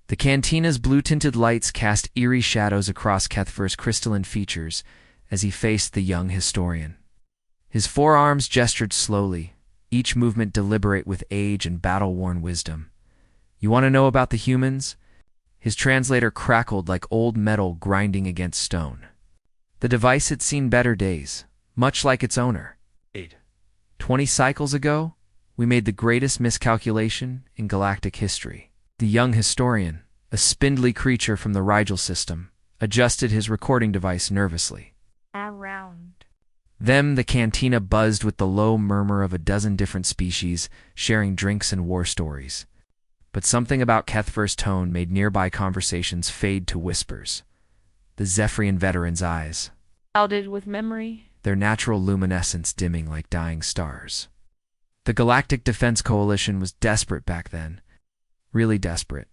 The cantina's blue-tinted lights cast eerie shadows across Kethfer's crystalline features as he faced the young historian. His forearms gestured slowly, each movement deliberate with age and battle-worn wisdom. "You want to know about the humans?" His translator crackled like old metal grinding against stone. The device had seen better days, much like its owner. 20 cycles ago, we made the greatest miscalculation in galactic history. The young historian, a spindly creature from the Rigel system, adjusted his recording device nervously. Around. The cantina buzzed with the low murmur of a dozen different species sharing drinks and war stories. But something about Kethfer's tone made nearby conversations fade to whispers. The Zephyrian veteran's eyes, Clouded with memory. their natural luminescence dimming like dying stars. The Galactic Defense Coalition was desperate back then. Really desperate.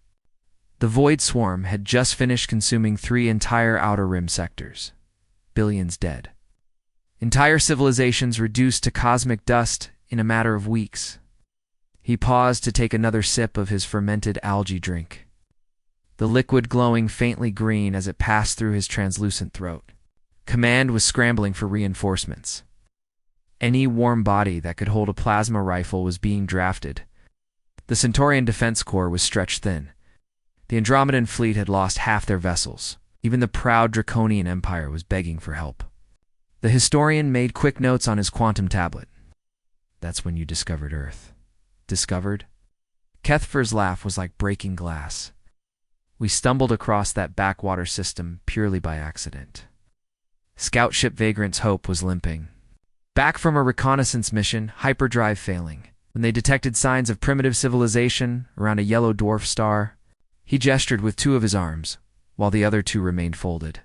The Void Swarm had just finished consuming 3 entire Outer Rim sectors. Billions dead. Entire civilizations reduced to cosmic dust in a matter of weeks. He paused to take another sip of his fermented algae drink. The liquid glowing faintly green as it passed through his translucent throat. Command was scrambling for reinforcements. Any warm body that could hold a plasma rifle was being drafted. The Centaurian Defense Corps was stretched thin. The Andromedan fleet had lost half their vessels. Even the proud Draconian Empire was begging for help. The historian made quick notes on his quantum tablet. "That's when you discovered Earth." "Discovered?" Kethfer's laugh was like breaking glass. "We stumbled across that backwater system purely by accident." Scout ship Vagrant's hope was limping. Back from a reconnaissance mission, hyperdrive failing. When they detected signs of primitive civilization around a yellow dwarf star, he gestured with 2 of his arms, while the other 2 remained folded.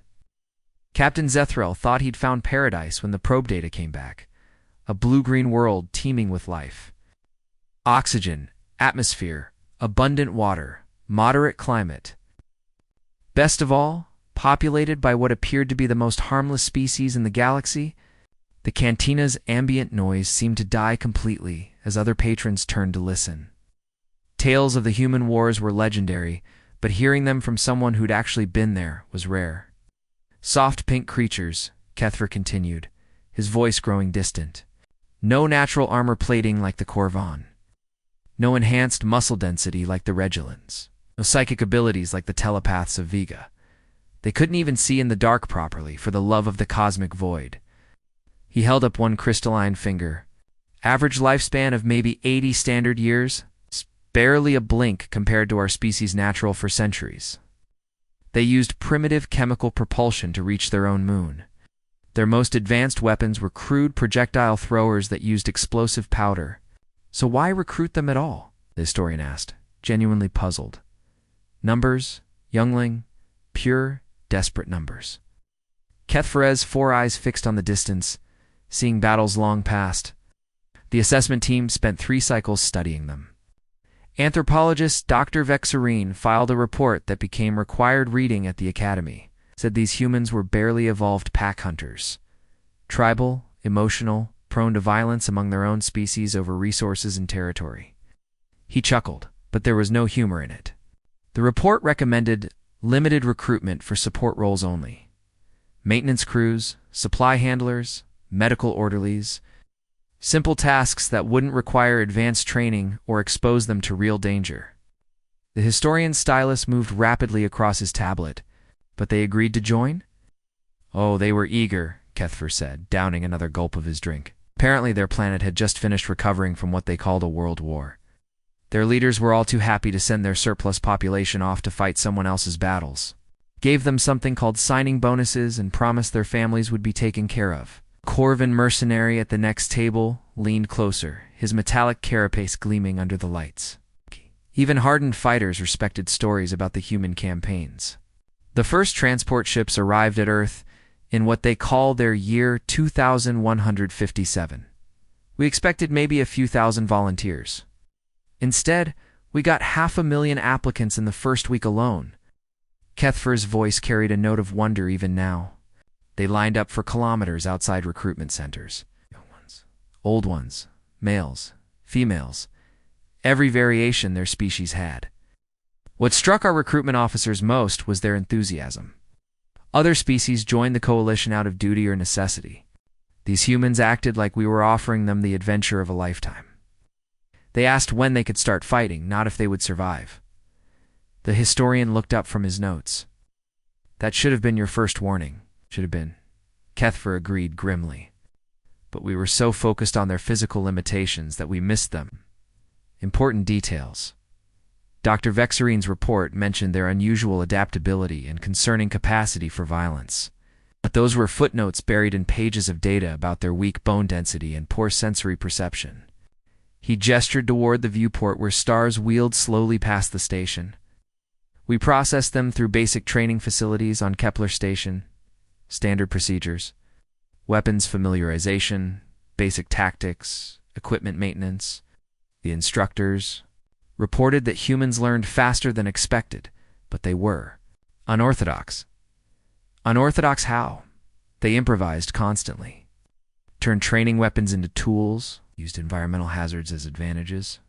Captain Zethrel thought he'd found paradise when the probe data came back. A blue-green world teeming with life. Oxygen, atmosphere, abundant water, moderate climate. Best of all, populated by what appeared to be the most harmless species in the galaxy. The cantina's ambient noise seemed to die completely as other patrons turned to listen. Tales of the human wars were legendary, but hearing them from someone who'd actually been there was rare. "Soft pink creatures," Kethfer continued, his voice growing distant. "No natural armor plating like the Corvan. No enhanced muscle density like the Regilans. No psychic abilities like the telepaths of Vega. They couldn't even see in the dark properly for the love of the cosmic void." He held up one crystalline finger. "Average lifespan of maybe 80 standard years. Barely a blink compared to our species' natural for centuries. They used primitive chemical propulsion to reach their own moon. Their most advanced weapons were crude projectile throwers that used explosive powder. So why recruit them at all?" the historian asked, genuinely puzzled. "Numbers, youngling, pure, desperate numbers." Kethfer's 4 eyes fixed on the distance, seeing battles long past. The assessment team spent 3 cycles studying them. Anthropologist Dr. Vexarine filed a report that became required reading at the academy. Said these humans were barely evolved pack hunters. Tribal, emotional, prone to violence among their own species over resources and territory. He chuckled, but there was no humor in it. The report recommended limited recruitment for support roles only. Maintenance crews, supply handlers, medical orderlies. Simple tasks that wouldn't require advanced training or expose them to real danger. The historian's stylus moved rapidly across his tablet, but they agreed to join? "Oh, they were eager," Kethfer said, downing another gulp of his drink. Apparently their planet had just finished recovering from what they called a world war. Their leaders were all too happy to send their surplus population off to fight someone else's battles. Gave them something called signing bonuses and promised their families would be taken care of. Corvin mercenary at the next table leaned closer, his metallic carapace gleaming under the lights. Even hardened fighters respected stories about the human campaigns. The first transport ships arrived at Earth in what they call their year 2157. We expected maybe a few thousand volunteers. Instead, we got 500,000 applicants in the first week alone. Kethfer's voice carried a note of wonder even now. They lined up for kilometers outside recruitment centers. Old ones, males, females, every variation their species had. What struck our recruitment officers most was their enthusiasm. Other species joined the coalition out of duty or necessity. These humans acted like we were offering them the adventure of a lifetime. They asked when they could start fighting, not if they would survive. The historian looked up from his notes. That should have been your first warning. Should have been. Kethver agreed grimly. But we were so focused on their physical limitations that we missed them. Important details. Dr. Vexerine's report mentioned their unusual adaptability and concerning capacity for violence. But those were footnotes buried in pages of data about their weak bone density and poor sensory perception. He gestured toward the viewport where stars wheeled slowly past the station. We processed them through basic training facilities on Kepler Station, standard procedures, weapons familiarization, basic tactics, equipment maintenance. The instructors reported that humans learned faster than expected, but they were unorthodox. Unorthodox how? They improvised constantly, turned training weapons into tools, used environmental hazards as advantages,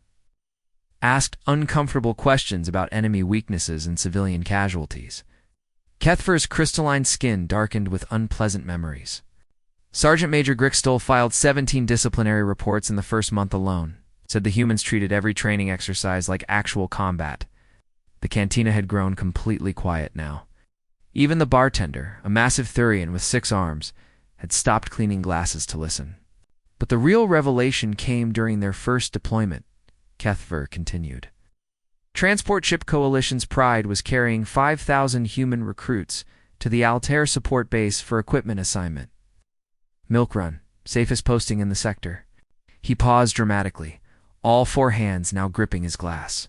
asked uncomfortable questions about enemy weaknesses and civilian casualties. Kethver's crystalline skin darkened with unpleasant memories. Sergeant Major Grickstol filed 17 disciplinary reports in the first month alone, said the humans treated every training exercise like actual combat. The cantina had grown completely quiet now. Even the bartender, a massive Thurian with 6 arms, had stopped cleaning glasses to listen. But the real revelation came during their first deployment, Kethver continued. Transport Ship Coalition's Pride was carrying 5,000 human recruits to the Altair support base for equipment assignment. Milk Run, safest posting in the sector. He paused dramatically, all 4 hands now gripping his glass.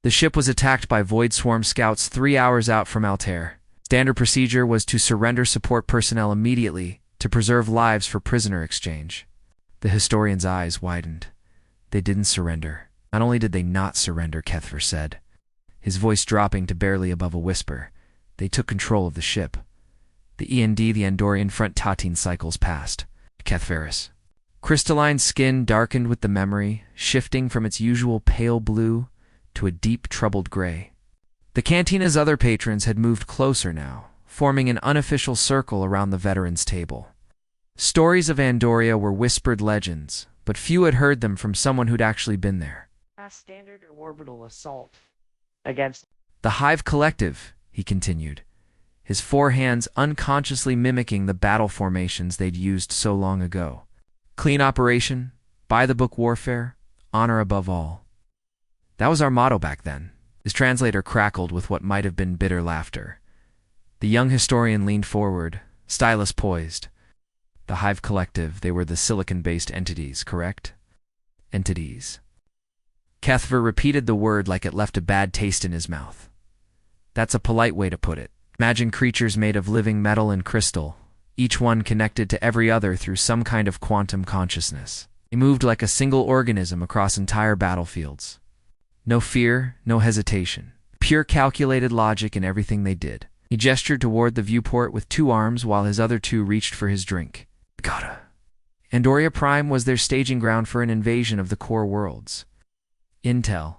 The ship was attacked by Void Swarm scouts 3 hours out from Altair. Standard procedure was to surrender support personnel immediately to preserve lives for prisoner exchange. The historian's eyes widened. They didn't surrender. Not only did they not surrender, Kethver said, his voice dropping to barely above a whisper, they took control of the ship. The END, the Andorian front Tatine cycles passed. Kethveris. Crystalline skin darkened with the memory, shifting from its usual pale blue to a deep troubled gray. The cantina's other patrons had moved closer now, forming an unofficial circle around the veterans' table. Stories of Andoria were whispered legends, but few had heard them from someone who'd actually been there. A standard orbital assault against The Hive Collective, he continued, his 4 hands unconsciously mimicking the battle formations they'd used so long ago. Clean operation, by-the-book warfare, honor above all. That was our motto back then. His translator crackled with what might have been bitter laughter. The young historian leaned forward, stylus poised. The Hive Collective, they were the silicon-based entities, correct? Entities. Kethver repeated the word like it left a bad taste in his mouth. That's a polite way to put it. Imagine creatures made of living metal and crystal, each one connected to every other through some kind of quantum consciousness. They moved like a single organism across entire battlefields. No fear, no hesitation. Pure calculated logic in everything they did. He gestured toward the viewport with 2 arms while his other 2 reached for his drink. Gotta. Andoria Prime was their staging ground for an invasion of the core worlds. Intel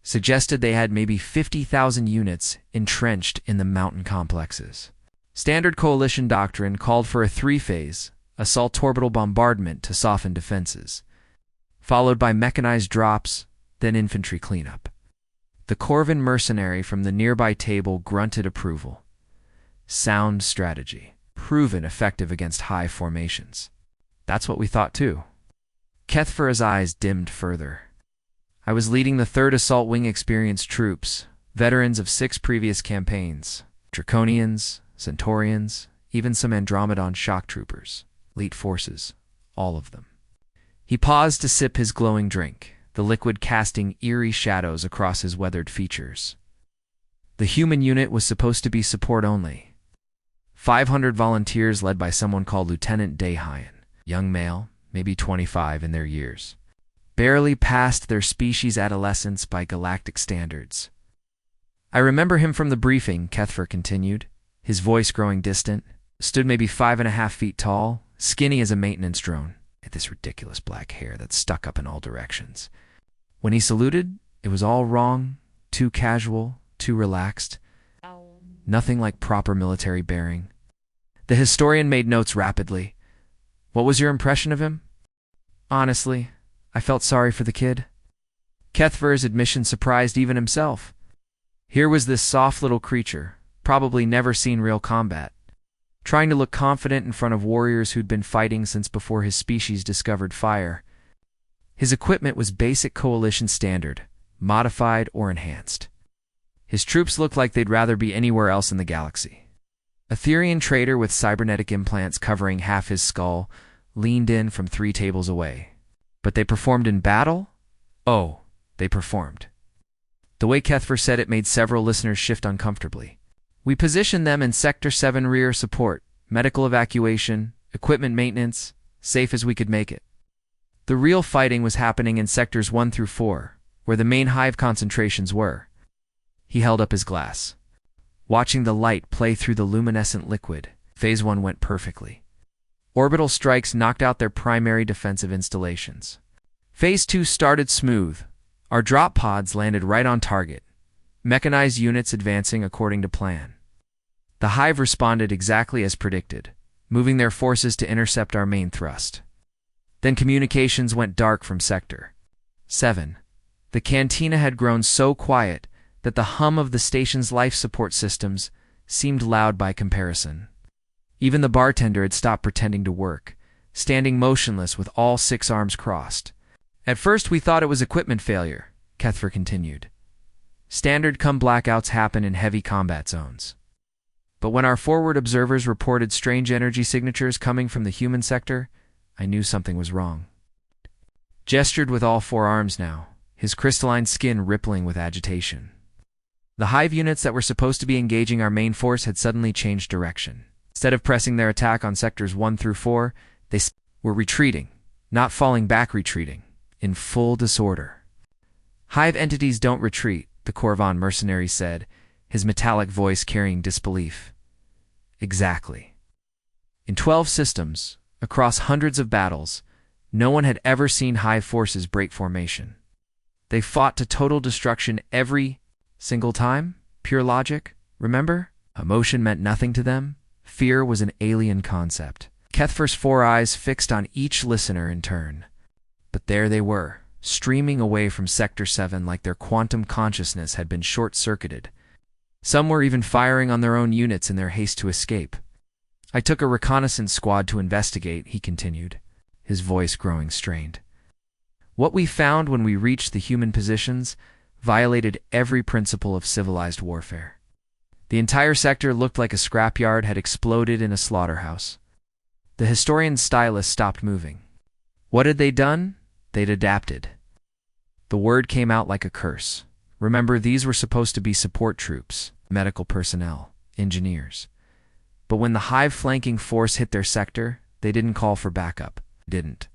suggested they had maybe 50,000 units entrenched in the mountain complexes. Standard coalition doctrine called for a 3-phase assault orbital bombardment to soften defenses, followed by mechanized drops, then infantry cleanup. The Corvin mercenary from the nearby table grunted approval. Sound strategy, proven effective against high formations. That's what we thought too. Kethver's eyes dimmed further. I was leading the 3rd Assault Wing experienced troops, veterans of 6 previous campaigns, Draconians, Centaurians, even some Andromedon shock troopers, elite forces, all of them. He paused to sip his glowing drink, the liquid casting eerie shadows across his weathered features. The human unit was supposed to be support only. 500 volunteers led by someone called Lieutenant Dayhayan, young male, maybe 25 in their years. Barely past their species adolescence by galactic standards. I remember him from the briefing, Kethver continued, his voice growing distant. Stood maybe 5.5 feet tall, skinny as a maintenance drone, had this ridiculous black hair that stuck up in all directions. When he saluted, it was all wrong, too casual, too relaxed, nothing like proper military bearing. The historian made notes rapidly. What was your impression of him? Honestly, I felt sorry for the kid. Kethver's admission surprised even himself. Here was this soft little creature, probably never seen real combat, trying to look confident in front of warriors who'd been fighting since before his species discovered fire. His equipment was basic coalition standard, modified or enhanced. His troops looked like they'd rather be anywhere else in the galaxy. A Therian trader with cybernetic implants covering half his skull leaned in from 3 tables away. But they performed in battle? Oh, they performed. The way Kethver said it made several listeners shift uncomfortably. We positioned them in Sector 7 rear support, medical evacuation, equipment maintenance, safe as we could make it. The real fighting was happening in Sectors 1 through 4, where the main hive concentrations were. He held up his glass. Watching the light play through the luminescent liquid, Phase 1 went perfectly. Orbital strikes knocked out their primary defensive installations. Phase 2 started smooth. Our drop pods landed right on target, mechanized units advancing according to plan. The hive responded exactly as predicted, moving their forces to intercept our main thrust. Then communications went dark from Sector 7. The cantina had grown so quiet that the hum of the station's life support systems seemed loud by comparison. Even the bartender had stopped pretending to work, standing motionless with all 6 arms crossed. At first we thought it was equipment failure, Kethver continued. Standard blackouts happen in heavy combat zones. But when our forward observers reported strange energy signatures coming from the human sector, I knew something was wrong. Gestured with all 4 arms now, his crystalline skin rippling with agitation. The hive units that were supposed to be engaging our main force had suddenly changed direction. Instead of pressing their attack on Sectors 1 through 4, they were retreating, not falling back, retreating, in full disorder. Hive entities don't retreat, the Korvan mercenary said, his metallic voice carrying disbelief. Exactly. In 12 systems, across hundreds of battles, no one had ever seen hive forces break formation. They fought to total destruction every single time. Pure logic, remember? Emotion meant nothing to them. Fear was an alien concept. Kethver's 4 eyes fixed on each listener in turn. But there they were, streaming away from Sector 7 like their quantum consciousness had been short-circuited. Some were even firing on their own units in their haste to escape. I took a reconnaissance squad to investigate, he continued, his voice growing strained. What we found when we reached the human positions violated every principle of civilized warfare. The entire sector looked like a scrapyard had exploded in a slaughterhouse. The historian's stylus stopped moving. What had they done? They'd adapted. The word came out like a curse. Remember, these were supposed to be support troops, medical personnel, engineers. But when the hive flanking force hit their sector, they didn't call for backup. Didn't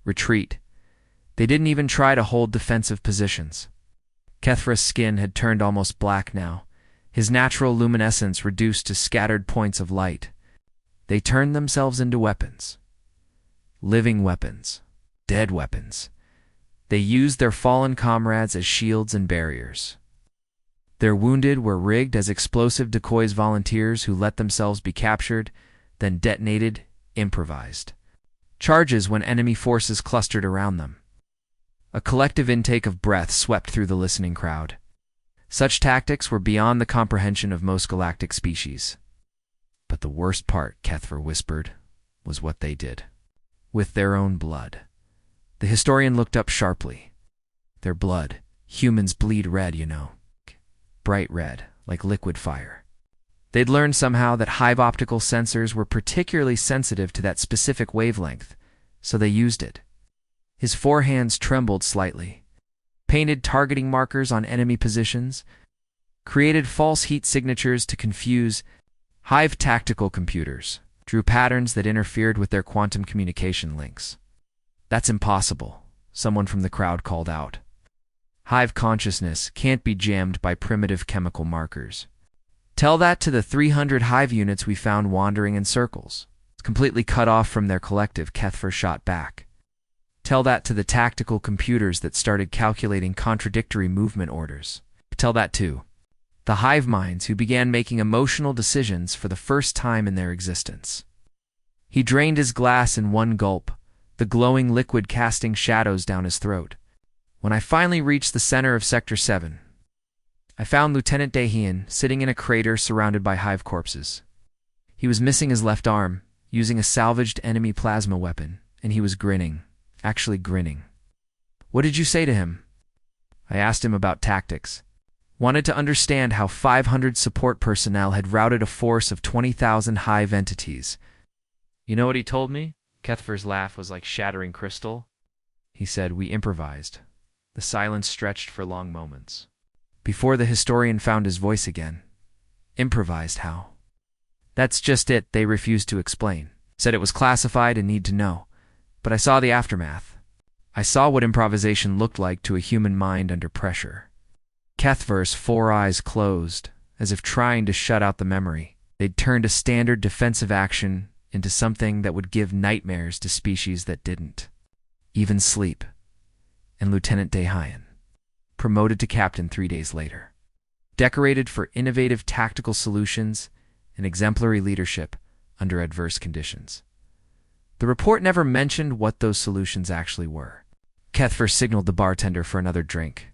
retreat. They didn't even try to hold defensive positions. Kethver's skin had turned almost black now, his natural luminescence reduced to scattered points of light. They turned themselves into weapons. Living weapons. Dead weapons. They used their fallen comrades as shields and barriers. Their wounded were rigged as explosive decoys, volunteers who let themselves be captured, then detonated, improvised. Charges when enemy forces clustered around them. A collective intake of breath swept through the listening crowd. Such tactics were beyond the comprehension of most galactic species. But the worst part, Kethver whispered, was what they did. With their own blood. The historian looked up sharply. Their blood. Humans bleed red, you know. Bright red, like liquid fire. They'd learned somehow that hive optical sensors were particularly sensitive to that specific wavelength, so they used it. His 4 hands trembled slightly. Painted targeting markers on enemy positions, created false heat signatures to confuse. Hive tactical computers drew patterns that interfered with their quantum communication links. That's impossible, someone from the crowd called out. Hive consciousness can't be jammed by primitive chemical markers. Tell that to the 300 hive units we found wandering in circles, completely cut off from their collective, Kethver shot back. Tell that to the tactical computers that started calculating contradictory movement orders. Tell that too. The hive minds who began making emotional decisions for the first time in their existence. He drained his glass in one gulp, the glowing liquid casting shadows down his throat. When I finally reached the center of Sector 7, I found Lieutenant Dahian sitting in a crater surrounded by hive corpses. He was missing his left arm, using a salvaged enemy plasma weapon, and he was grinning, actually grinning. What did you say to him? I asked him about tactics. Wanted to understand how 500 support personnel had routed a force of 20,000 hive entities. You know what he told me? Kethfer's laugh was like shattering crystal. He said, "We improvised." The silence stretched for long moments. Before the historian found his voice again. Improvised how? That's just it, they refused to explain. Said it was classified and need to know. But I saw the aftermath. I saw what improvisation looked like to a human mind under pressure. Kethver's 4 eyes closed, as if trying to shut out the memory. They'd turned a standard defensive action into something that would give nightmares to species that didn't. Even sleep. And Lieutenant Dahian, promoted to captain 3 days later. Decorated for innovative tactical solutions and exemplary leadership under adverse conditions. The report never mentioned what those solutions actually were. Kethver signaled the bartender for another drink.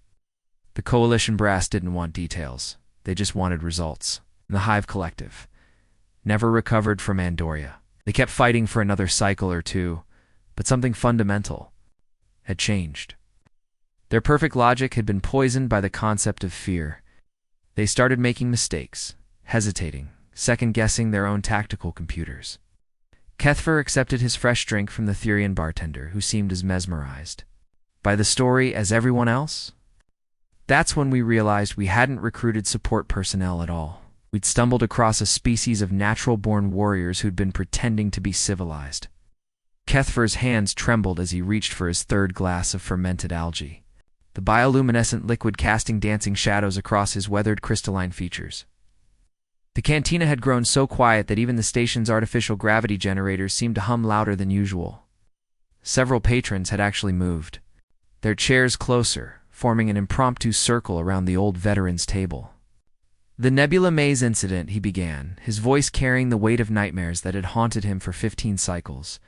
The coalition brass didn't want details. They just wanted results. And the Hive Collective never recovered from Andoria. They kept fighting for another cycle or two, but something fundamental had changed. Their perfect logic had been poisoned by the concept of fear. They started making mistakes, hesitating, second-guessing their own tactical computers. Kethver accepted his fresh drink from the Therian bartender, who seemed as mesmerized by the story as everyone else. That's when we realized we hadn't recruited support personnel at all. We'd stumbled across a species of natural-born warriors who'd been pretending to be civilized. Kethver's hands trembled as he reached for his third glass of fermented algae, the bioluminescent liquid casting dancing shadows across his weathered crystalline features. The cantina had grown so quiet that even the station's artificial gravity generators seemed to hum louder than usual. Several patrons had actually moved, their chairs closer, forming an impromptu circle around the old veteran's table. The Nebula Maze incident, he began, his voice carrying the weight of nightmares that had haunted him for 15 cycles.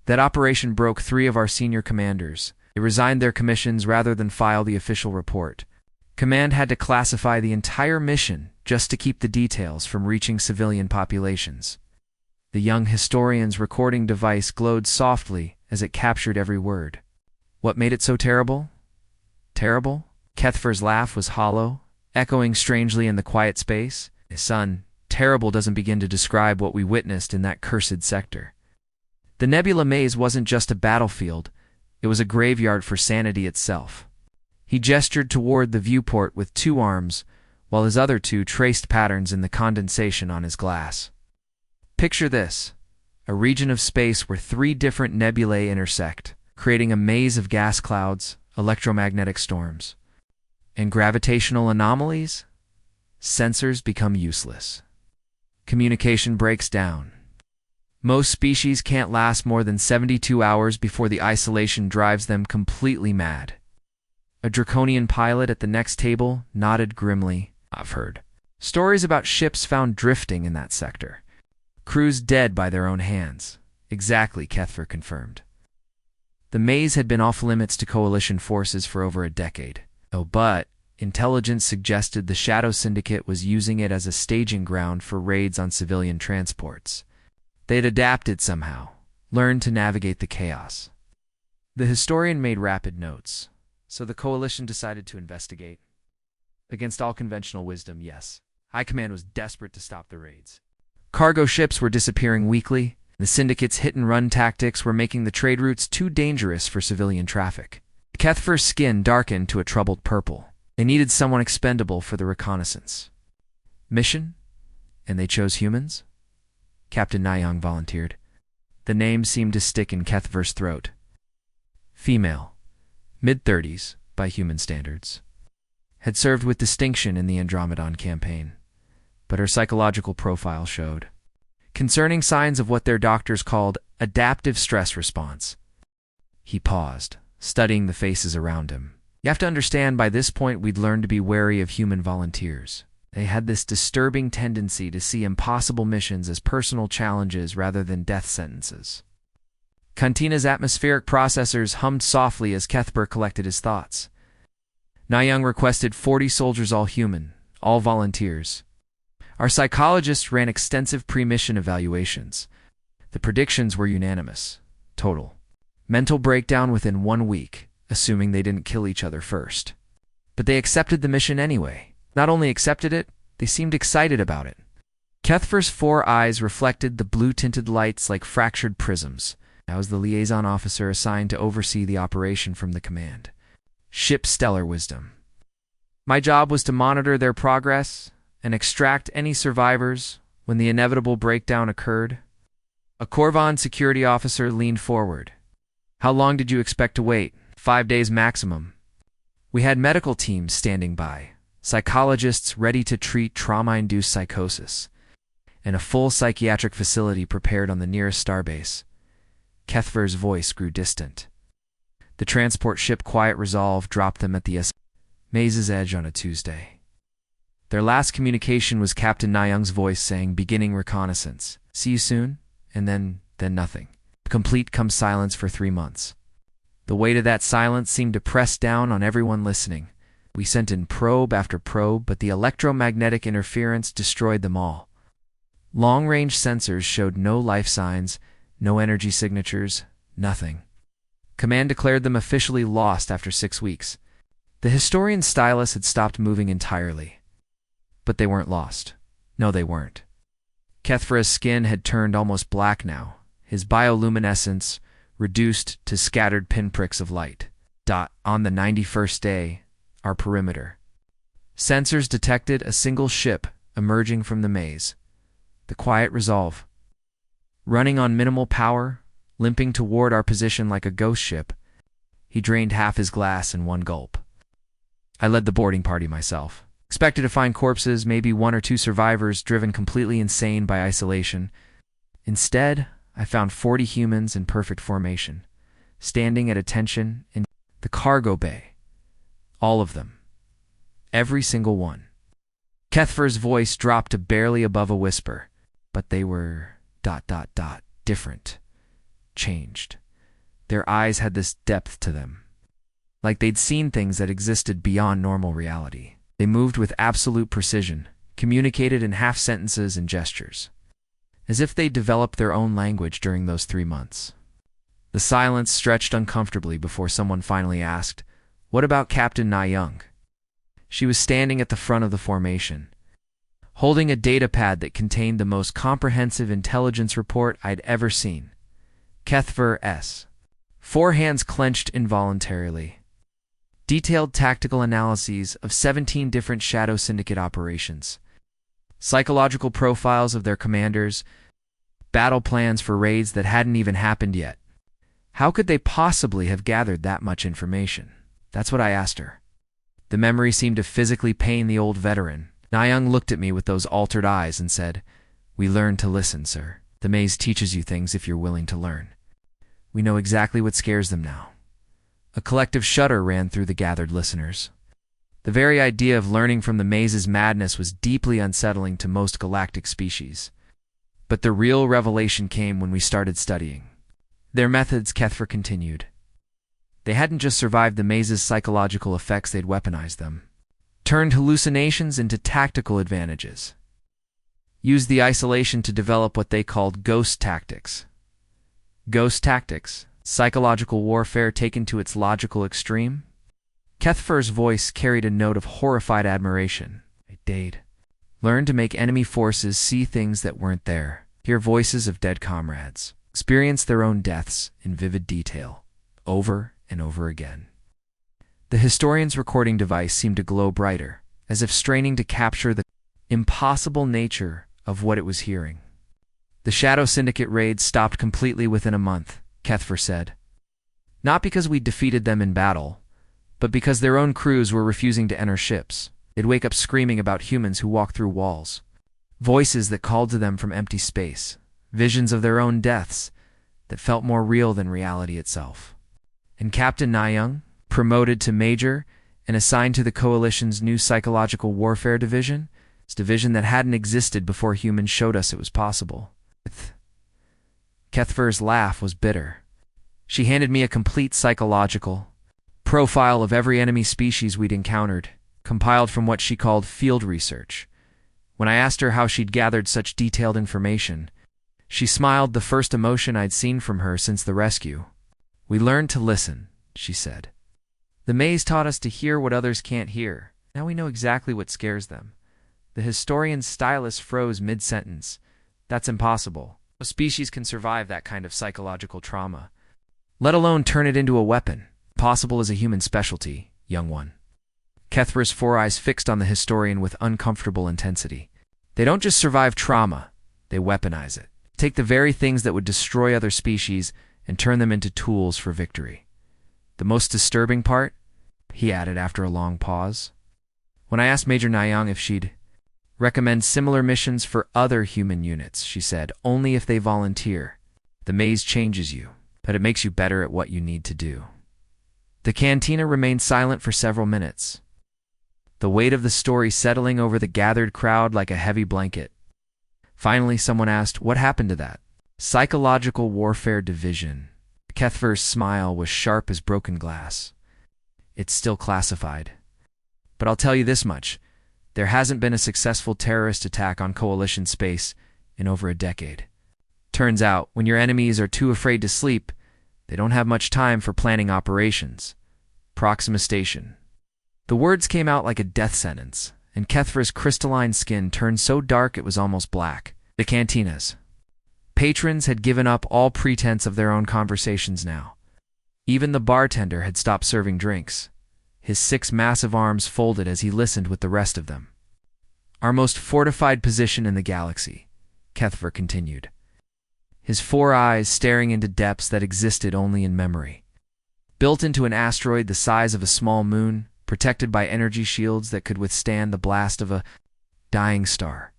That operation broke 3 of our senior commanders. They resigned their commissions rather than file the official report. Command had to classify the entire mission just to keep the details from reaching civilian populations. The young historian's recording device glowed softly as it captured every word. What made it so terrible? Terrible? Kethver's laugh was hollow, echoing strangely in the quiet space. Son, terrible doesn't begin to describe what we witnessed in that cursed sector. The Nebula Maze wasn't just a battlefield, it was a graveyard for sanity itself. He gestured toward the viewport with 2 arms, while his other 2 traced patterns in the condensation on his glass. Picture this, a region of space where 3 different nebulae intersect, creating a maze of gas clouds, electromagnetic storms, and gravitational anomalies. Sensors become useless. Communication breaks down. Most species can't last more than 72 hours before the isolation drives them completely mad. A draconian pilot at the next table nodded grimly. I've heard stories about ships found drifting in that sector. Crews dead by their own hands. Exactly, Kethver confirmed. The maze had been off-limits to Coalition forces for over a decade. Oh, but intelligence suggested the Shadow Syndicate was using it as a staging ground for raids on civilian transports. They'd adapted somehow, learned to navigate the chaos. The historian made rapid notes, so the Coalition decided to investigate. Against all conventional wisdom, yes. High Command was desperate to stop the raids. Cargo ships were disappearing weekly. The Syndicate's hit-and-run tactics were making the trade routes too dangerous for civilian traffic. Kethver's skin darkened to a troubled purple. They needed someone expendable for the reconnaissance. Mission? And they chose humans? Captain Nyang volunteered. The name seemed to stick in Kethver's throat. Female, mid-30s by human standards. Had served with distinction in the Andromedon campaign, but her psychological profile showed concerning signs of what their doctors called adaptive stress response. He paused, studying the faces around him. You have to understand, by this point we'd learned to be wary of human volunteers. They had this disturbing tendency to see impossible missions as personal challenges rather than death sentences. Cantina's atmospheric processors hummed softly as Cuthbert collected his thoughts. Nayang requested 40 soldiers, all human, all volunteers. Our psychologists ran extensive pre-mission evaluations. The predictions were unanimous. Total mental breakdown within 1 week, assuming they didn't kill each other first. But they accepted the mission anyway. Not only accepted it, they seemed excited about it. Cuthbert's 4 eyes reflected the blue-tinted lights like fractured prisms. I was the liaison officer assigned to oversee the operation from the command. Ship Stellar Wisdom. My job was to monitor their progress and extract any survivors when the inevitable breakdown occurred. A Corvan security officer leaned forward. How long did you expect to wait? 5 days maximum. We had medical teams standing by, psychologists ready to treat trauma-induced psychosis, and a full psychiatric facility prepared on the nearest starbase. Cuthbert's voice grew distant. The transport ship Quiet Resolve dropped them at the Maze's Edge on a Tuesday. Their last communication was Captain Nayang's voice saying, "Beginning reconnaissance. See you soon," and then nothing. Complete silence for 3 months. The weight of that silence seemed to press down on everyone listening. We sent in probe after probe, but the electromagnetic interference destroyed them all. Long-range sensors showed no life signs, no energy signatures, nothing. Command declared them officially lost after 6 weeks. The historian's stylus had stopped moving entirely. But they weren't lost. No, they weren't. Cuthbert's skin had turned almost black now, his bioluminescence reduced to scattered pinpricks of light. On the 91st day, our perimeter. Sensors detected a single ship emerging from the maze. The Quiet Resolve. Running on minimal power, limping toward our position like a ghost ship, he drained half his glass in one gulp. I led the boarding party myself. Expected to find corpses, maybe 1 or 2 survivors driven completely insane by isolation. Instead, I found 40 humans in perfect formation, standing at attention in the cargo bay. All of them. Every single one. Cuthbert's voice dropped to barely above a whisper, but they were ... different. Changed. Their eyes had this depth to them. Like they'd seen things that existed beyond normal reality. They moved with absolute precision, communicated in half sentences and gestures, as if they'd developed their own language during those 3 months. The silence stretched uncomfortably before someone finally asked, "What about Captain Nayang?" She was standing at the front of the formation, holding a datapad that contained the most comprehensive intelligence report I'd ever seen. Cuthbert's 4 hands clenched involuntarily. Detailed tactical analyses of 17 different Shadow Syndicate operations, psychological profiles of their commanders, battle plans for raids that hadn't even happened yet. How could they possibly have gathered that much information? That's what I asked her. The memory seemed to physically pain the old veteran. Nayang looked at me with those altered eyes and said, "We learned to listen, sir. The maze teaches you things if you're willing to learn. We know exactly what scares them now." A collective shudder ran through the gathered listeners. The very idea of learning from the maze's madness was deeply unsettling to most galactic species. But the real revelation came when we started studying their methods. Cuthbert continued. They hadn't just survived the maze's psychological effects, they'd weaponized them. Turned hallucinations into tactical advantages. Used the isolation to develop what they called ghost tactics. Ghost tactics, psychological warfare taken to its logical extreme. Cuthbert's voice carried a note of horrified admiration. They'd learn to make enemy forces see things that weren't there, hear voices of dead comrades, experience their own deaths in vivid detail, over and over again. The historian's recording device seemed to glow brighter, as if straining to capture the impossible nature of what it was hearing. The Shadow Syndicate raids stopped completely within a month, Cuthbert said. Not because we defeated them in battle, but because their own crews were refusing to enter ships. They'd wake up screaming about humans who walk through walls, voices that called to them from empty space, visions of their own deaths that felt more real than reality itself. And Captain Nayang, promoted to major and assigned to the Coalition's new Psychological Warfare Division. It's a division that hadn't existed before humans showed us it was possible. Kethver's laugh was bitter. She handed me a complete psychological profile of every enemy species we'd encountered, compiled from what she called field research. When I asked her how she'd gathered such detailed information, she smiled, the first emotion I'd seen from her since the rescue. "We learned to listen," she said. "The maze taught us to hear what others can't hear. Now we know exactly what scares them." The historian's stylus froze mid-sentence. "That's impossible. No species can survive that kind of psychological trauma, let alone turn it into a weapon. Possible is a human specialty, young one." Kethver's four eyes fixed on the historian with uncomfortable intensity. "They don't just survive trauma, they weaponize it. Take the very things that would destroy other species and turn them into tools for victory. The most disturbing part," he added after a long pause, "when I asked Major Nyang if she'd recommend similar missions for other human units, she said, only if they volunteer. The maze changes you, but it makes you better at what you need to do." The cantina remained silent for several minutes, the weight of the story settling over the gathered crowd like a heavy blanket. Finally, someone asked, "What happened to that Psychological Warfare Division?" Kethver's smile was sharp as broken glass. "It's still classified. But I'll tell you this much. There hasn't been a successful terrorist attack on Coalition space in over a decade. Turns out, when your enemies are too afraid to sleep, they don't have much time for planning operations. Proxima Station." The words came out like a death sentence, and Kethver's crystalline skin turned so dark it was almost black. The cantinas. Patrons had given up all pretense of their own conversations now. Even the bartender had stopped serving drinks. His 6 massive arms folded as he listened with the rest of them. "Our most fortified position in the galaxy," Kethver continued, his 4 eyes staring into depths that existed only in memory. "Built into an asteroid the size of a small moon, protected by energy shields that could withstand the blast of a dying star.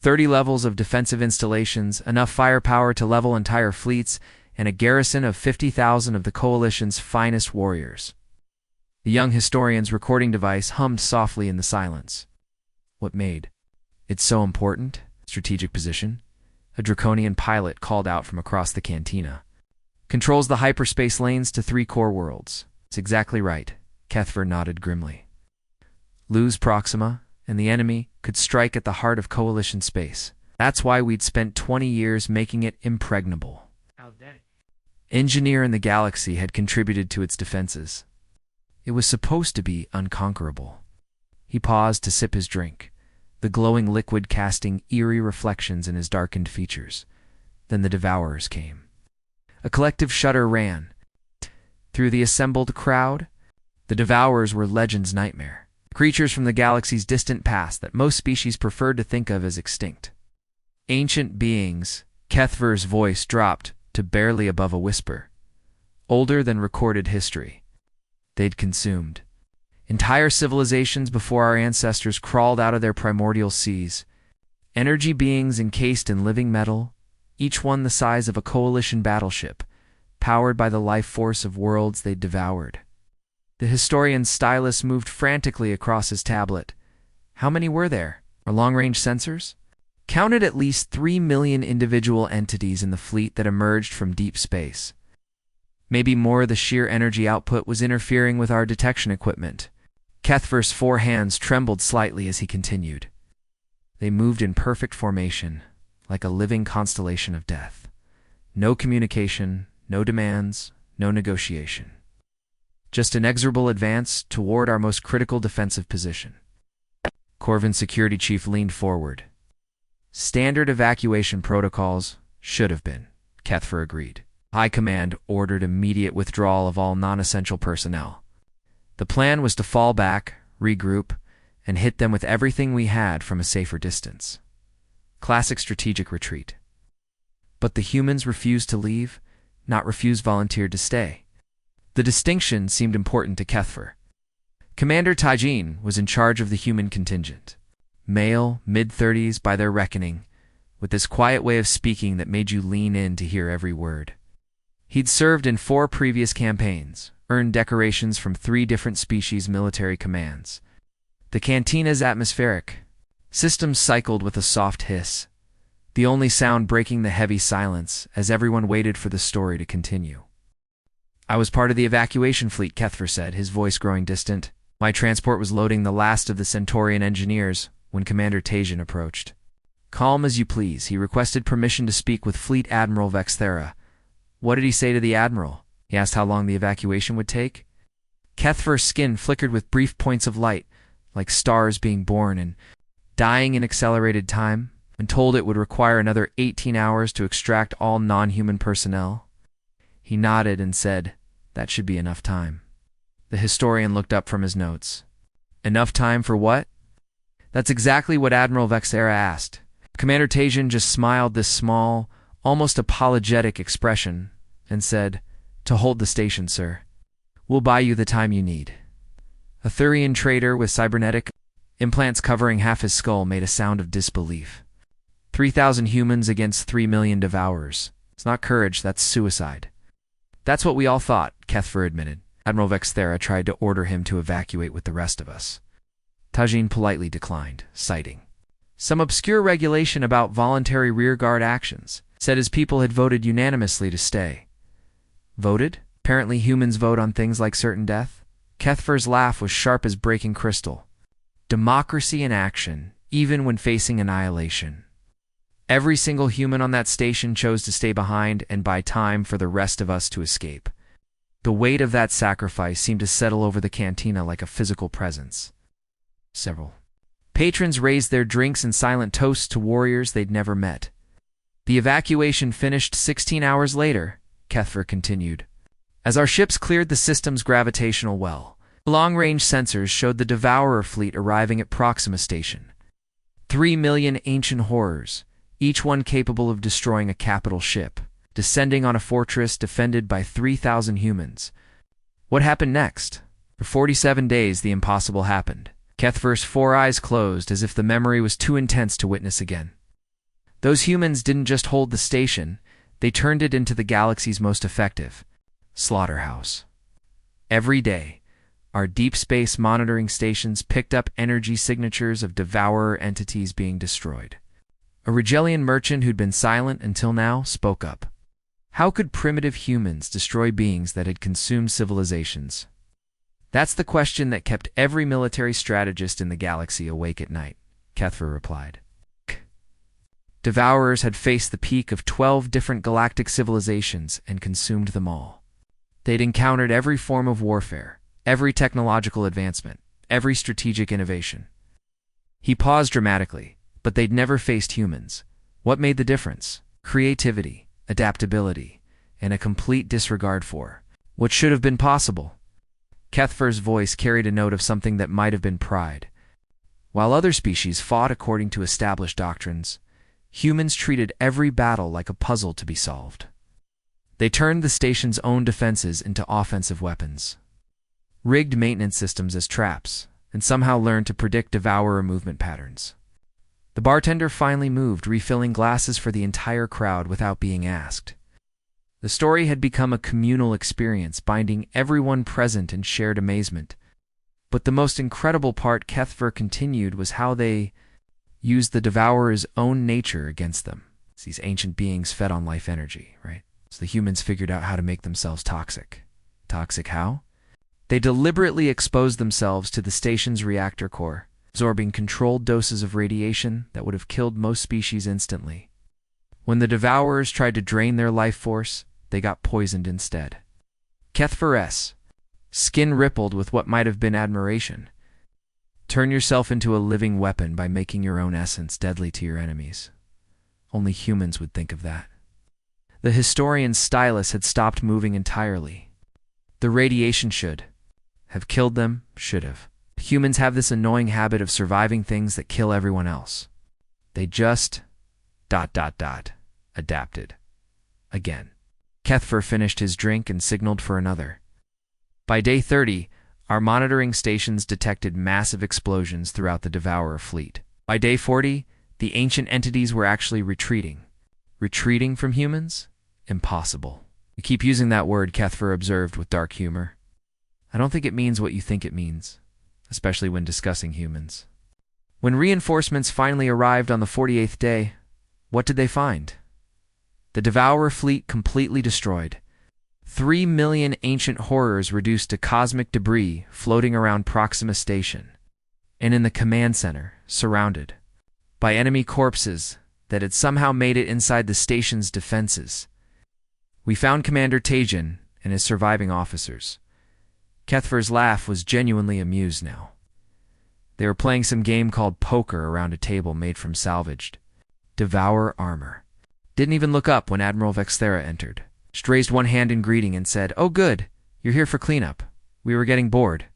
30 levels of defensive installations, enough firepower to level entire fleets, and a garrison of 50,000 of the Coalition's finest warriors." The young historian's recording device hummed softly in the silence. "What made it so important?" "Strategic position," a draconian pilot called out from across the cantina. "Controls the hyperspace lanes to 3 core worlds." "It's exactly right," Kethver nodded grimly. "Lose Proxima, and the enemy could strike at the heart of Coalition space. That's why we'd spent 20 years making it impregnable. How then? Engineer in the galaxy had contributed to its defenses. It was supposed to be unconquerable." He paused to sip his drink, the glowing liquid casting eerie reflections in his darkened features. Then the Devourers came. A collective shudder ran through the assembled crowd. The Devourers were legend's nightmare, creatures from the galaxy's distant past that most species preferred to think of as extinct. Ancient beings, Kethver's voice dropped to barely above a whisper. Older than recorded history. They'd consumed entire civilizations before our ancestors crawled out of their primordial seas. Energy beings encased in living metal, each one the size of a Coalition battleship, powered by the life force of worlds they'd devoured. The historian's stylus moved frantically across his tablet. How many were there? Or long-range sensors? Counted at least 3 million individual entities in the fleet that emerged from deep space. Maybe more, the sheer energy output was interfering with our detection equipment. Kethver's 4 hands trembled slightly as he continued. They moved in perfect formation, like a living constellation of death. No communication, no demands, no negotiation. Just inexorable advance toward our most critical defensive position. Corvin's security chief leaned forward. "Standard evacuation protocols should have been," Kethver agreed. High Command ordered immediate withdrawal of all non-essential personnel. The plan was to fall back, regroup, and hit them with everything we had from a safer distance. Classic strategic retreat. But the humans refused to leave, not volunteered to stay. The distinction seemed important to Kethver. Commander Taijin was in charge of the human contingent. Male, mid-30s by their reckoning, with this quiet way of speaking that made you lean in to hear every word. He'd served in 4 previous campaigns, earned decorations from 3 different species' military commands. The cantina's atmospheric systems cycled with a soft hiss, the only sound breaking the heavy silence as everyone waited for the story to continue. "I was part of the evacuation fleet," Kethfer said, his voice growing distant. "My transport was loading the last of the Centaurian engineers when Commander Tajan approached. Calm as you please, he requested permission to speak with Fleet Admiral Vexthera." "What did he say to the Admiral?" He asked how long the evacuation would take. Kethfer's skin flickered with brief points of light, like stars being born and dying in accelerated time, when told it would require another 18 hours to extract all non-human personnel. He nodded and said, "That should be enough time." The historian looked up from his notes. "Enough time for what?" "That's exactly what Admiral Vexthera asked." Commander Tajan just smiled this small, almost apologetic expression and said, "To hold the station, sir. We'll buy you the time you need." A Thurian trader with cybernetic implants covering half his skull made a sound of disbelief. 3,000 humans against 3 million devourers. It's not courage, that's suicide. "That's what we all thought," Kethfer admitted. Admiral Vexthera tried to order him to evacuate with the rest of us. Tajan politely declined, citing some obscure regulation about voluntary rearguard actions, said his people had voted unanimously to stay. Voted? Apparently humans vote on things like certain death. Kethfer's laugh was sharp as breaking crystal. Democracy in action, even when facing annihilation. Every single human on that station chose to stay behind and buy time for the rest of us to escape. The weight of that sacrifice seemed to settle over the cantina like a physical presence. Several patrons raised their drinks in silent toasts to warriors they'd never met. "The evacuation finished 16 hours later," Kethfer continued. "As our ships cleared the system's gravitational well, long-range sensors showed the Devourer fleet arriving at Proxima Station. 3 million ancient horrors, each one capable of destroying a capital ship, descending on a fortress defended by 3,000 humans. What happened next? For 47 days the impossible happened." Kethfer's 4 eyes closed as if the memory was too intense to witness again. "Those humans didn't just hold the station, they turned it into the galaxy's most effective slaughterhouse. Every day, our deep space monitoring stations picked up energy signatures of devourer entities being destroyed. A Rigelian merchant who'd been silent until now spoke up. How could primitive humans destroy beings that had consumed civilizations? That's the question that kept every military strategist in the galaxy awake at night," Kethfer replied. Devourers had faced the peak of 12 different galactic civilizations and consumed them all. They'd encountered every form of warfare, every technological advancement, every strategic innovation. He paused dramatically, but they'd never faced humans. What made the difference? Creativity, adaptability, and a complete disregard for what should have been possible. Kethfer's voice carried a note of something that might have been pride. While other species fought according to established doctrines, humans treated every battle like a puzzle to be solved. They turned the station's own defenses into offensive weapons, rigged maintenance systems as traps, and somehow learned to predict devourer movement patterns. The bartender finally moved, refilling glasses for the entire crowd without being asked. The story had become a communal experience, binding everyone present in shared amazement. But the most incredible part, Kethfer continued, was how they used the Devourer's own nature against them. These ancient beings fed on life energy, right? So the humans figured out how to make themselves toxic. Toxic how? They deliberately exposed themselves to the station's reactor core, absorbing controlled doses of radiation that would have killed most species instantly. When the Devourers tried to drain their life force, they got poisoned instead. Kethfer's skin rippled with what might have been admiration. Turn yourself into a living weapon by making your own essence deadly to your enemies. Only humans would think of that. The historian's stylus had stopped moving entirely. The radiation should have killed them, should have. Humans have this annoying habit of surviving things that kill everyone else. They just ... adapted. Again. Kethfer finished his drink and signaled for another. By day 30, our monitoring stations detected massive explosions throughout the Devourer fleet. By day 40, the ancient entities were actually retreating. Retreating from humans? Impossible. You keep using that word, Kethfer observed with dark humor. I don't think it means what you think it means, especially when discussing humans. When reinforcements finally arrived on the 48th day, what did they find? The Devourer fleet completely destroyed. 3 million ancient horrors reduced to cosmic debris floating around Proxima Station, and in the command center, surrounded by enemy corpses that had somehow made it inside the station's defenses. We found Commander Tajin and his surviving officers. Kethver's laugh was genuinely amused now. They were playing some game called poker around a table made from salvaged Devourer armor. Didn't even look up when Admiral Vexthera entered. Just raised one hand in greeting and said, "Oh good, you're here for cleanup. We were getting bored."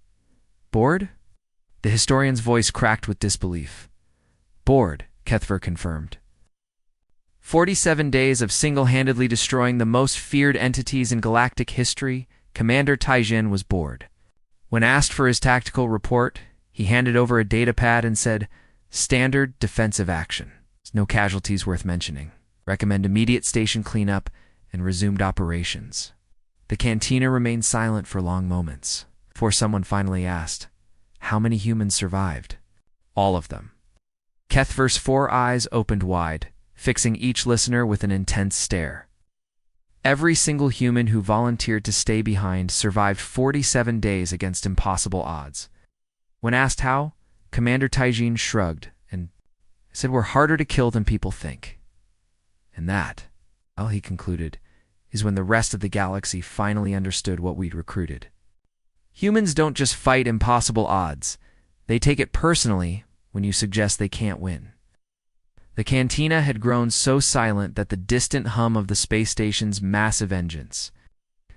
"Bored?" The historian's voice cracked with disbelief. "Bored," Kethver confirmed. 47 days of single-handedly destroying the most feared entities in galactic history, Commander Taijin was bored. When asked for his tactical report, he handed over a datapad and said, "Standard defensive action. No casualties worth mentioning. Recommend immediate station cleanup," and resumed operations. The cantina remained silent for long moments, before someone finally asked, "How many humans survived?" "All of them." Kethver's 4 eyes opened wide, fixing each listener with an intense stare. Every single human who volunteered to stay behind survived 47 days against impossible odds. When asked how, Commander Taijin shrugged and said, "We're harder to kill than people think." And that, well, he concluded, is when the rest of the galaxy finally understood what we'd recruited. Humans don't just fight impossible odds. They take it personally when you suggest they can't win. The cantina had grown so silent that the distant hum of the space station's massive engines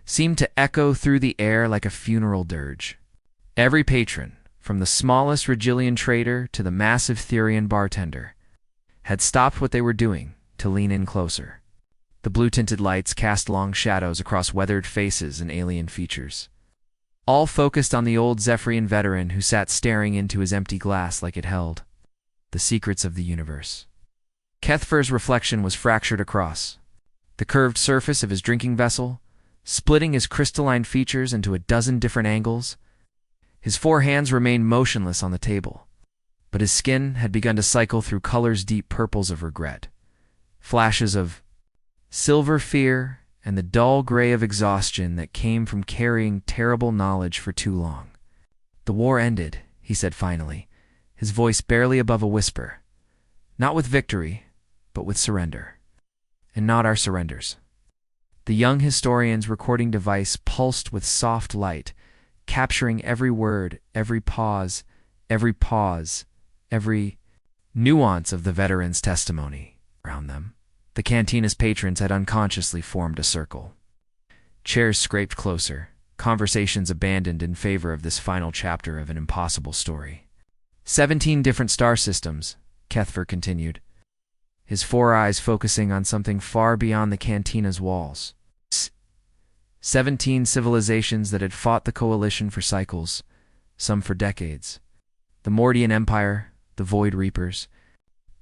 seemed to echo through the air like a funeral dirge. Every patron, from the smallest Regilian trader to the massive Therian bartender, had stopped what they were doing to lean in closer. The blue-tinted lights cast long shadows across weathered faces and alien features, all focused on the old Zephyrian veteran who sat staring into his empty glass like it held the secrets of the universe. Kethver's reflection was fractured across the curved surface of his drinking vessel, splitting his crystalline features into a dozen different angles. His 4 hands remained motionless on the table, but his skin had begun to cycle through colors deep purples of regret, flashes of silver fear, and the dull gray of exhaustion that came from carrying terrible knowledge for too long. "The war ended," he said finally, his voice barely above a whisper. "Not with victory, but with surrender. And not our surrenders." The young historian's recording device pulsed with soft light, capturing every word, every pause, every nuance of the veteran's testimony around them. The cantina's patrons had unconsciously formed a circle. Chairs scraped closer, conversations abandoned in favor of this final chapter of an impossible story. 17 different star systems, Kethver continued, his 4 eyes focusing on something far beyond the cantina's walls. 17 civilizations that had fought the Coalition for cycles, some for decades. The Mordian Empire, the Void Reapers,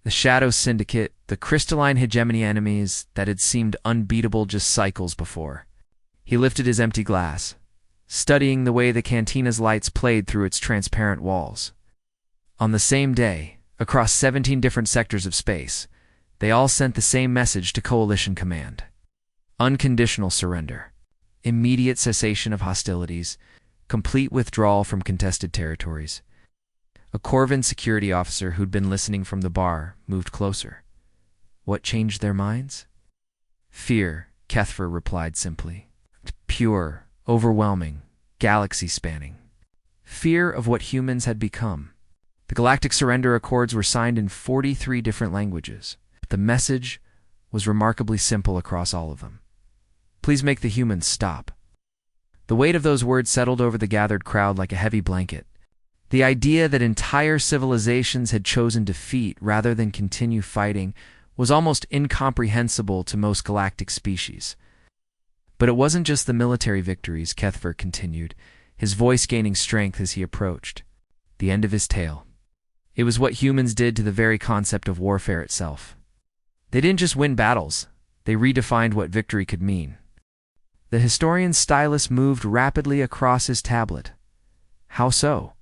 the Shadow Syndicate, the crystalline hegemony enemies that had seemed unbeatable just cycles before. He lifted his empty glass, studying the way the cantina's lights played through its transparent walls. On the same day, across 17 different sectors of space, they all sent the same message to Coalition Command. Unconditional surrender, immediate cessation of hostilities, complete withdrawal from contested territories. A Corvin security officer who'd been listening from the bar moved closer. What changed their minds? Fear, Kethver replied simply. Pure, overwhelming, galaxy-spanning. Fear of what humans had become. The Galactic Surrender Accords were signed in 43 different languages. The message was remarkably simple across all of them. Please make the humans stop. The weight of those words settled over the gathered crowd like a heavy blanket. The idea that entire civilizations had chosen defeat rather than continue fighting was almost incomprehensible to most galactic species. But it wasn't just the military victories, Kethver continued, his voice gaining strength as he approached the end of his tale. It was what humans did to the very concept of warfare itself. They didn't just win battles, they redefined what victory could mean. The historian's stylus moved rapidly across his tablet. How so?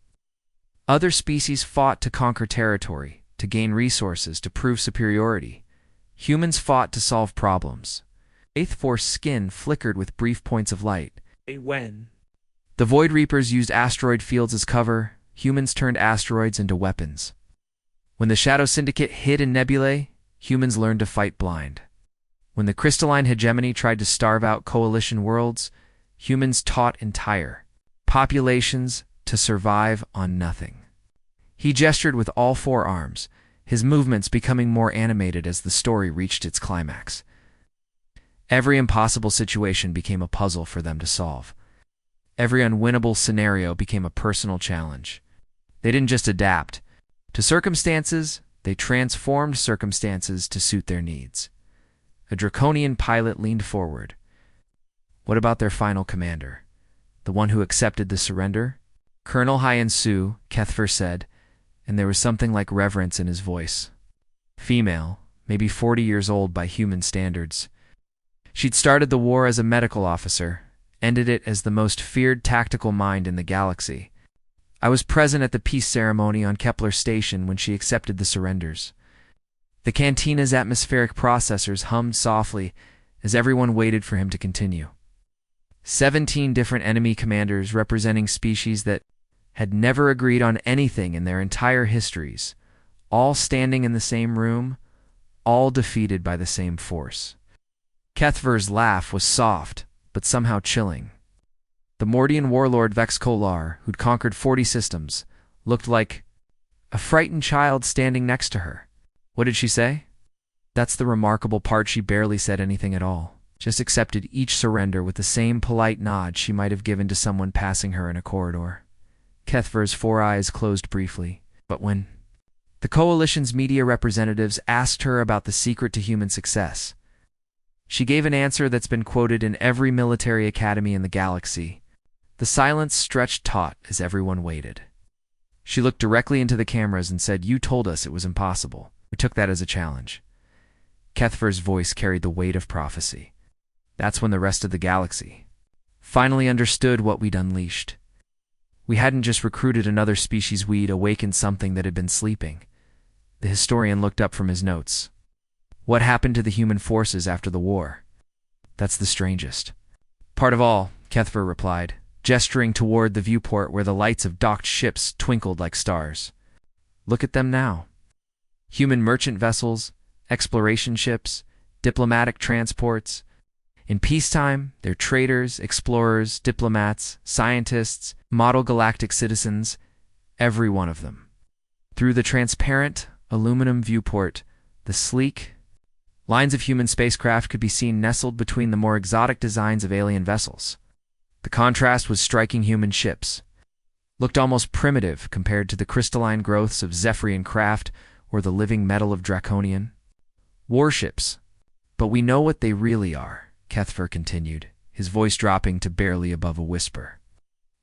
Other species fought to conquer territory, to gain resources, to prove superiority. Humans fought to solve problems. Eighth Force skin flickered with brief points of light. When? The Void Reapers used asteroid fields as cover. Humans turned asteroids into weapons. When the Shadow Syndicate hid in nebulae, humans learned to fight blind. When the crystalline hegemony tried to starve out coalition worlds, humans taught entire populations to survive on nothing. He gestured with all four arms, his movements becoming more animated as the story reached its climax. Every impossible situation became a puzzle for them to solve. Every unwinnable scenario became a personal challenge. They didn't just adapt to circumstances, they transformed circumstances to suit their needs. A draconian pilot leaned forward. What about their final commander? The one who accepted the surrender? Colonel Hyen Su, Kethver said, and there was something like reverence in his voice. Female, maybe 40 years old by human standards. She'd started the war as a medical officer, ended it as the most feared tactical mind in the galaxy. I was present at the peace ceremony on Kepler Station when she accepted the surrenders. The cantina's atmospheric processors hummed softly as everyone waited for him to continue. 17 different enemy commanders representing species that had never agreed on anything in their entire histories, all standing in the same room, all defeated by the same force. Kethver's laugh was soft, but somehow chilling. The Mordian warlord Vex Kolar, who'd conquered 40 systems, looked like a frightened child standing next to her. What did she say? That's the remarkable part. She barely said anything at all, just accepted each surrender with the same polite nod she might have given to someone passing her in a corridor. Kethver's four eyes closed briefly, but when the Coalition's media representatives asked her about the secret to human success, she gave an answer that's been quoted in every military academy in the galaxy. The silence stretched taut as everyone waited. She looked directly into the cameras and said, "You told us it was impossible. We took that as a challenge." Kethver's voice carried the weight of prophecy. That's when the rest of the galaxy finally understood what we'd unleashed. We hadn't just recruited another species, we'd awakened something that had been sleeping. The historian looked up from his notes. What happened to the human forces after the war? That's the strangest part of all, Kethver replied, gesturing toward the viewport where the lights of docked ships twinkled like stars. Look at them now. Human merchant vessels, exploration ships, diplomatic transports. In peacetime, they're traders, explorers, diplomats, scientists, model galactic citizens, every one of them. Through the transparent, aluminum viewport, the sleek lines of human spacecraft could be seen nestled between the more exotic designs of alien vessels. The contrast was striking. Human ships looked almost primitive compared to the crystalline growths of Zephyrian craft or the living metal of Draconian warships. But we know what they really are, Kethver continued, his voice dropping to barely above a whisper.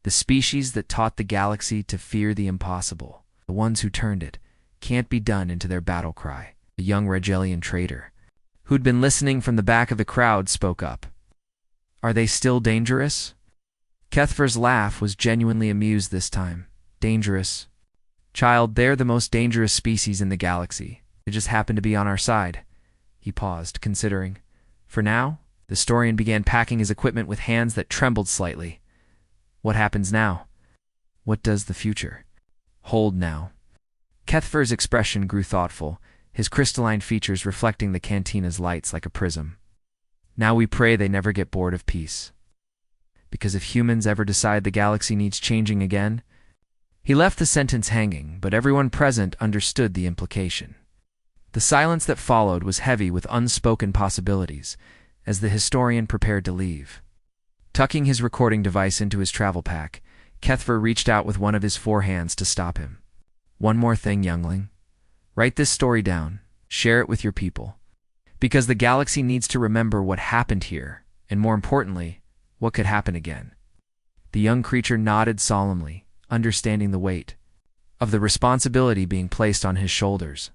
The species that taught the galaxy to fear the impossible, the ones who turned it, can't be done into their battle cry. A young Regelian trader, who'd been listening from the back of the crowd, spoke up. Are they still dangerous? Kethver's laugh was genuinely amused this time. Dangerous? Child, they're the most dangerous species in the galaxy. They just happen to be on our side. He paused, considering. For now, the historian began packing his equipment with hands that trembled slightly. What happens now? What does the future hold now? Kethver's expression grew thoughtful, his crystalline features reflecting the cantina's lights like a prism. Now we pray they never get bored of peace. Because if humans ever decide the galaxy needs changing again. He left the sentence hanging, but everyone present understood the implication. The silence that followed was heavy with unspoken possibilities, as the historian prepared to leave. Tucking his recording device into his travel pack, Kethver reached out with one of his four hands to stop him. One more thing, youngling. Write this story down. Share it with your people. Because the galaxy needs to remember what happened here, and more importantly, what could happen again. The young creature nodded solemnly, understanding the weight of the responsibility being placed on his shoulders.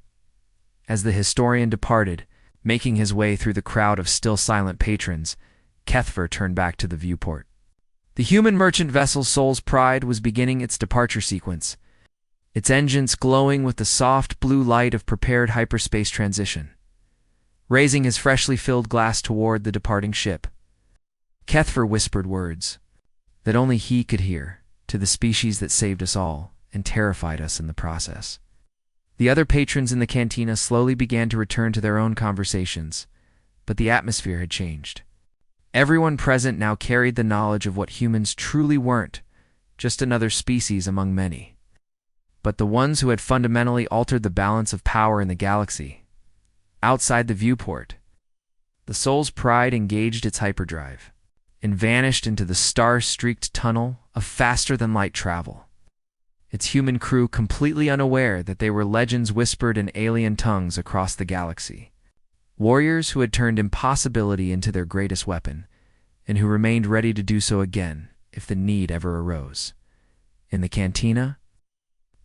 As the historian departed, making his way through the crowd of still silent patrons, Kethver turned back to the viewport. The human merchant vessel Soul's Pride was beginning its departure sequence, its engines glowing with the soft blue light of prepared hyperspace transition. Raising his freshly filled glass toward the departing ship, Kethver whispered words that only he could hear to the species that saved us all and terrified us in the process. The other patrons in the cantina slowly began to return to their own conversations, but the atmosphere had changed. Everyone present now carried the knowledge of what humans truly weren't, just another species among many, but the ones who had fundamentally altered the balance of power in the galaxy. Outside the viewport, the Soul's Pride engaged its hyperdrive and vanished into the star-streaked tunnel of faster-than-light travel, its human crew completely unaware that they were legends whispered in alien tongues across the galaxy. Warriors who had turned impossibility into their greatest weapon, and who remained ready to do so again if the need ever arose. In the cantina,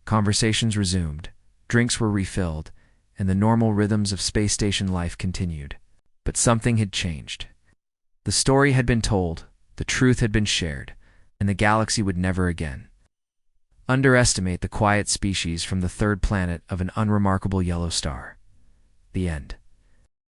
conversations resumed, drinks were refilled, and the normal rhythms of space station life continued. But something had changed. The story had been told, the truth had been shared, and the galaxy would never again underestimate the quiet species from the third planet of an unremarkable yellow star. The end.